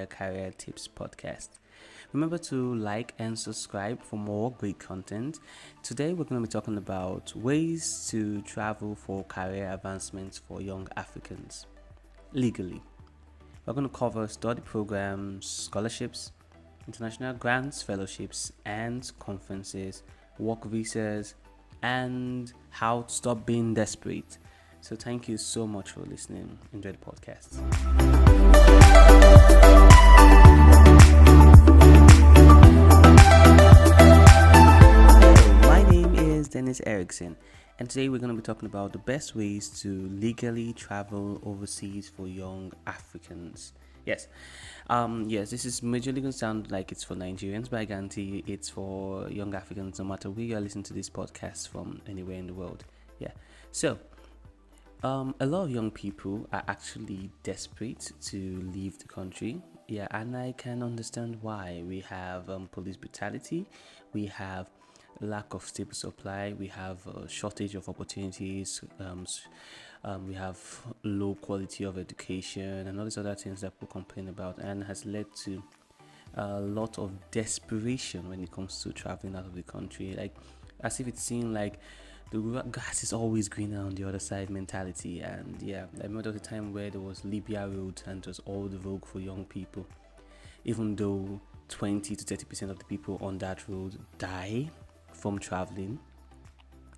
Career Tips podcast. Remember to like and subscribe for more great content. Today we're going to be talking about ways to travel for career advancement for young Africans legally. We're going to cover study programs, scholarships, international grants, fellowships, and conferences, work visas, and how to stop being desperate. So thank you so much for listening. Enjoy the podcast. Hello, my name is Dennis Erickson, and today we're going to be talking about the best ways to legally travel overseas for young Africans. Yes, this is majorly going to sound like it's for Nigerians, but I guarantee it's for young Africans, no matter where you are listening to this podcast from, anywhere in the world. Yeah, so a lot of young people are actually desperate to leave the country. Yeah, and I can understand why. We have police brutality, we have lack of stable supply, we have a shortage of opportunities, we have low quality of education, and all these other things that people complain about, and has led to a lot of desperation when it comes to traveling out of the country. Like, as if it's seen like the grass is always greener on the other side mentality. And yeah, I remember there was a time where there was Libya Road and it was all the vogue for young people, even though 20 to 30% of the people on that road die from traveling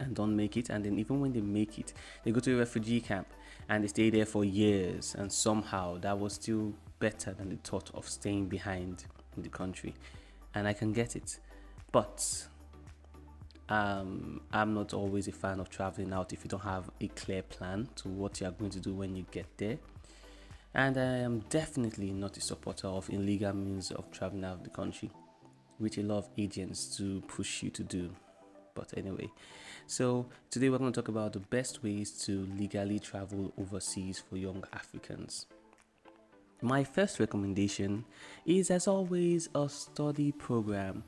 and don't make it. And then even when they make it, they go to a refugee camp and they stay there for years, and somehow that was still better than the thought of staying behind in the country. And I can get it, but I'm not always a fan of traveling out if you don't have a clear plan to what you are going to do when you get there. And I am definitely not a supporter of illegal means of traveling out of the country, which a lot of agents do push you to do. But anyway, so today we're going to talk about the best ways to legally travel overseas for young Africans. My first recommendation is, as always, a study program.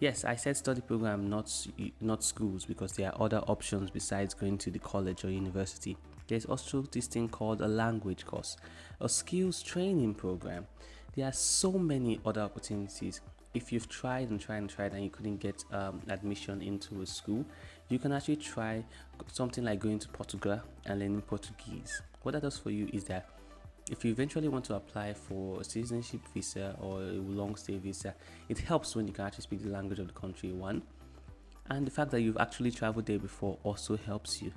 Yes, I said study program, not schools, because there are other options besides going to the college or university. There's also this thing called a language course, a skills training program. There are so many other opportunities. If you've tried and you couldn't get admission into a school, you can actually try something like going to Portugal and learning Portuguese. What that does for you is that if you eventually want to apply for a citizenship visa or a long stay visa, it helps when you can actually speak the language of the country, one. And the fact that you've actually traveled there before also helps you.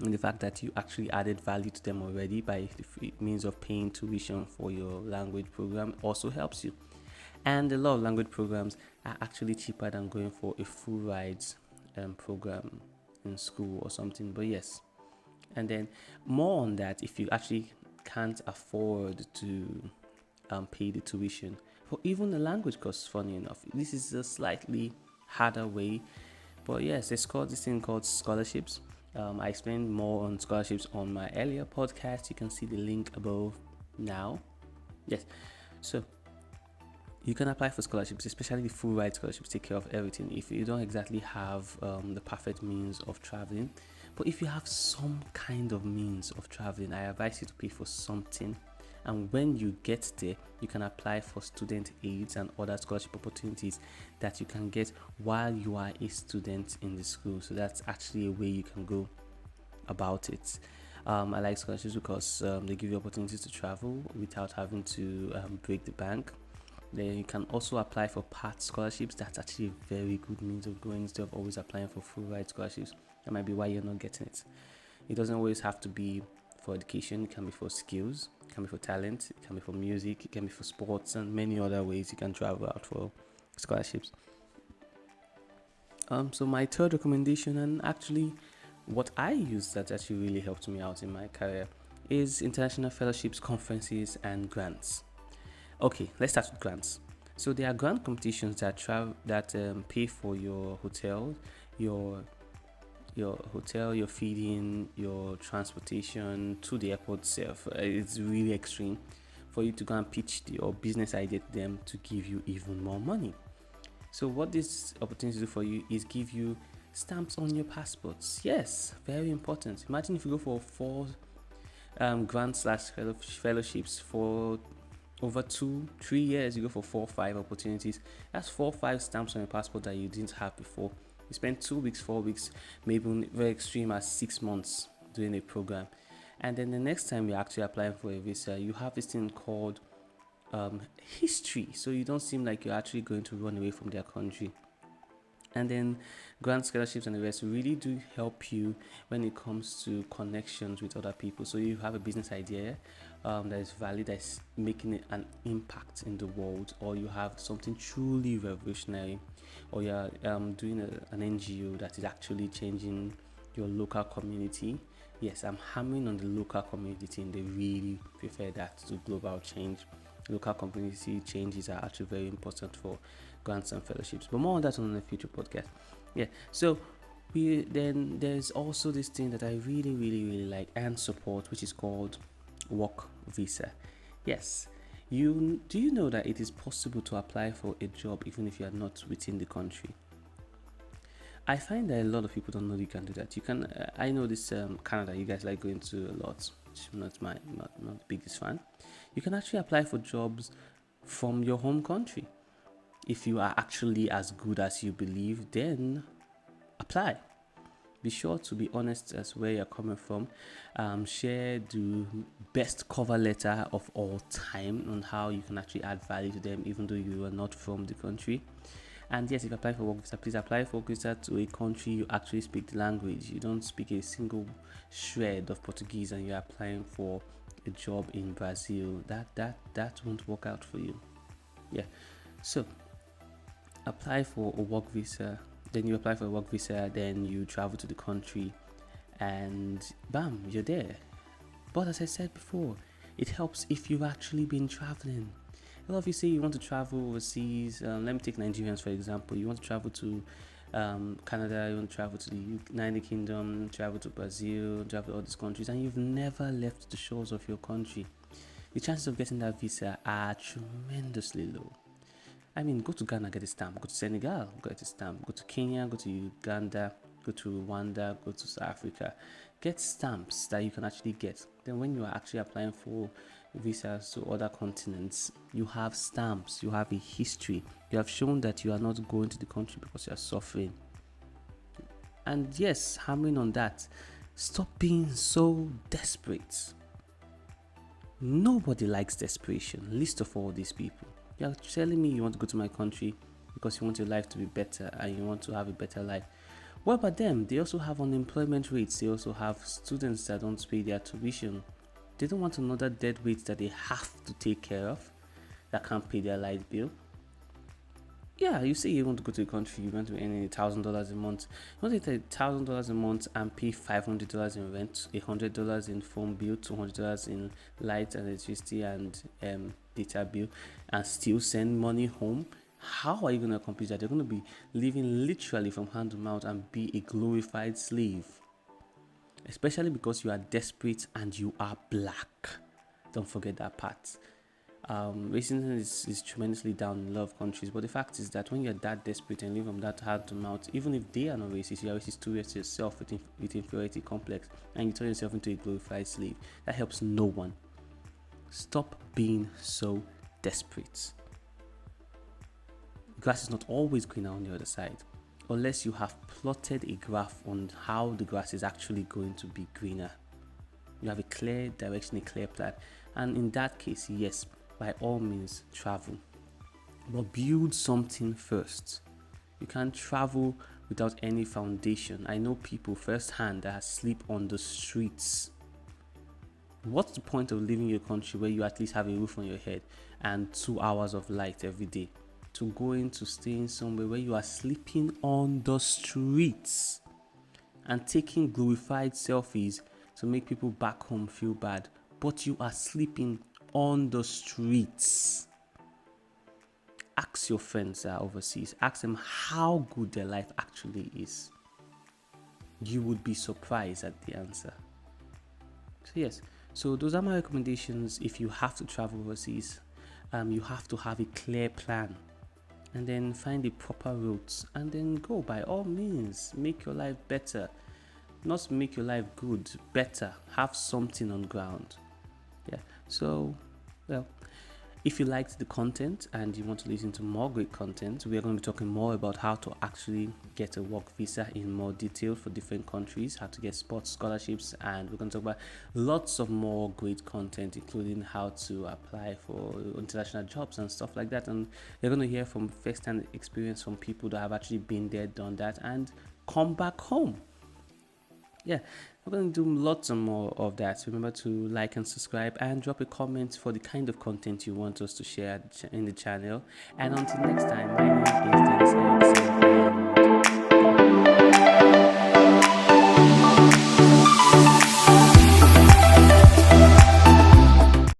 And the fact that you actually added value to them already by the means of paying tuition for your language program also helps you. And a lot of language programs are actually cheaper than going for a full rides program in school or something. But yes, and then more on that, if you actually can't afford to pay the tuition for even the language course, funny enough, this is a slightly harder way. But yes, it's called this thing called scholarships. I explained more on scholarships on my earlier podcast. You can see the link above now. Yes, so you can apply for scholarships, especially the full ride scholarships. Take care of everything if you don't exactly have the perfect means of traveling. But if you have some kind of means of traveling, I advise you to pay for something. And when you get there, you can apply for student aids and other scholarship opportunities that you can get while you are a student in the school. So that's actually a way you can go about it. I like scholarships because they give you opportunities to travel without having to break the bank. Then you can also apply for part scholarships. That's actually a very good means of going instead of always applying for full ride scholarships. That might be why you're not getting it. It doesn't always have to be for education. It can be for skills, it can be for talent, it can be for music, it can be for sports, and many other ways you can travel out for scholarships. So my third recommendation, and actually what I use that actually really helped me out in my career, is international fellowships, conferences, and grants. Okay, let's start with grants. So there are grant competitions that pay for your hotel, your hotel, your feeding, your transportation to the airport itself. It's really extreme for you to go and pitch your business idea to them to give you even more money. So what this opportunity do for you is give you stamps on your passports. Yes, very important. Imagine if you go for 4 grants/fellowships for Over 2 3 years, you go for 4 5 opportunities. That's 4 5 stamps on your passport that you didn't have before. You spend 2 weeks, 4 weeks, maybe very extreme as 6 months doing a program. And then the next time you're actually applying for a visa, you have this thing called history. So you don't seem like you're actually going to run away from their country. And then grant scholarships and the rest really do help you when it comes to connections with other people. So you have a business idea that is valid, that is making an impact in the world, or you have something truly revolutionary, or you're doing an NGO that is actually changing your local community. Yes, I'm hammering on the local community, and they really prefer that to global change. Local community changes are actually very important for grants and fellowships, but more on that on a future podcast. Yeah, so then there's also this thing that I really like and support, which is called work visa. Yes, you know that it is possible to apply for a job even if you are not within the country? I find that a lot of people don't know you can do that. You can. I know this Canada. You guys like going to a lot. Which I'm not the biggest fan. You can actually apply for jobs from your home country. If you are actually as good as you believe, then apply. Be sure to be honest as where you're coming from. Share the best cover letter of all time on how you can actually add value to them, even though you are not from the country. And yes, if you apply for work visa, please apply for work visa to a country you actually speak the language. You don't speak a single shred of Portuguese and you're applying for a job in Brazil. That won't work out for you. Yeah. So apply for a work visa. Then you apply for a work visa. Then you travel to the country, and bam, you're there. But as I said before, it helps if you've actually been traveling. A lot of you say you want to travel overseas. Let me take Nigerians for example. You want to travel to Canada, you want to travel to the United Kingdom, travel to Brazil, travel to all these countries, and you've never left the shores of your country. The chances of getting that visa are tremendously low. I mean, go to Ghana, get a stamp. Go to Senegal, get a stamp. Go to Kenya, go to Uganda, go to Rwanda, go to South Africa. Get stamps that you can actually get. Then when you are actually applying for visas to other continents, you have stamps, you have a history. You have shown that you are not going to the country because you are suffering. And yes, hammering on that, stop being so desperate. Nobody likes desperation, least of all these people. You're telling me you want to go to my country because you want your life to be better and you want to have a better life. What about them? They also have unemployment rates. They also have students that don't pay their tuition. They don't want another dead weight that they have to take care of, that can't pay their light bill. Yeah, you say you want to go to a country, you want to earn $1,000 a month. You want to take $1,000 a month and pay $500 in rent, $100 in phone bill, $200 in light and electricity and data bill, and still send money home. How are you going to accomplish that? You're going to be living literally from hand to mouth and be a glorified slave. Especially because you are desperate and you are black. Don't forget that part. Racism is tremendously down in a lot of countries, but the fact is that when you're that desperate and live from that hand to mouth, even if they are not racist, you are racist towards yourself with inferiority complex, and you turn yourself into a glorified slave. That helps no one. Stop being so desperate. Grass is not always greener on the other side, unless you have plotted a graph on how the grass is actually going to be greener. You have a clear direction, a clear plan, and in that case, yes, by all means travel, but build something first. You can't travel without any foundation. I know people firsthand that sleep on the streets. What's the point of living your country where you at least have a roof on your head and 2 hours of light every day, to going to staying somewhere where you are sleeping on the streets and taking glorified selfies to make people back home feel bad, but you are sleeping on the streets? Ask your friends that are overseas, ask them how good their life actually is. You would be surprised at the answer. So yes, so those are my recommendations. If you have to travel overseas, you have to have a clear plan, and then find the proper routes, and then go. By all means, make your life better. Not make your life good, better. Have something on ground. Yeah. So, well, If you liked the content and you want to listen to more great content, we are going to be talking more about how to actually get a work visa in more detail for different countries, how to get sports scholarships, and we're going to talk about lots of more great content, including how to apply for international jobs and stuff like that. And you're going to hear from first-hand experience from people that have actually been there, done that, and come back home. Yeah, we're going to do lots and more of that. Remember to like and subscribe and drop a comment for the kind of content you want us to share in the channel. And until next time, my name is Dennis Erickson, and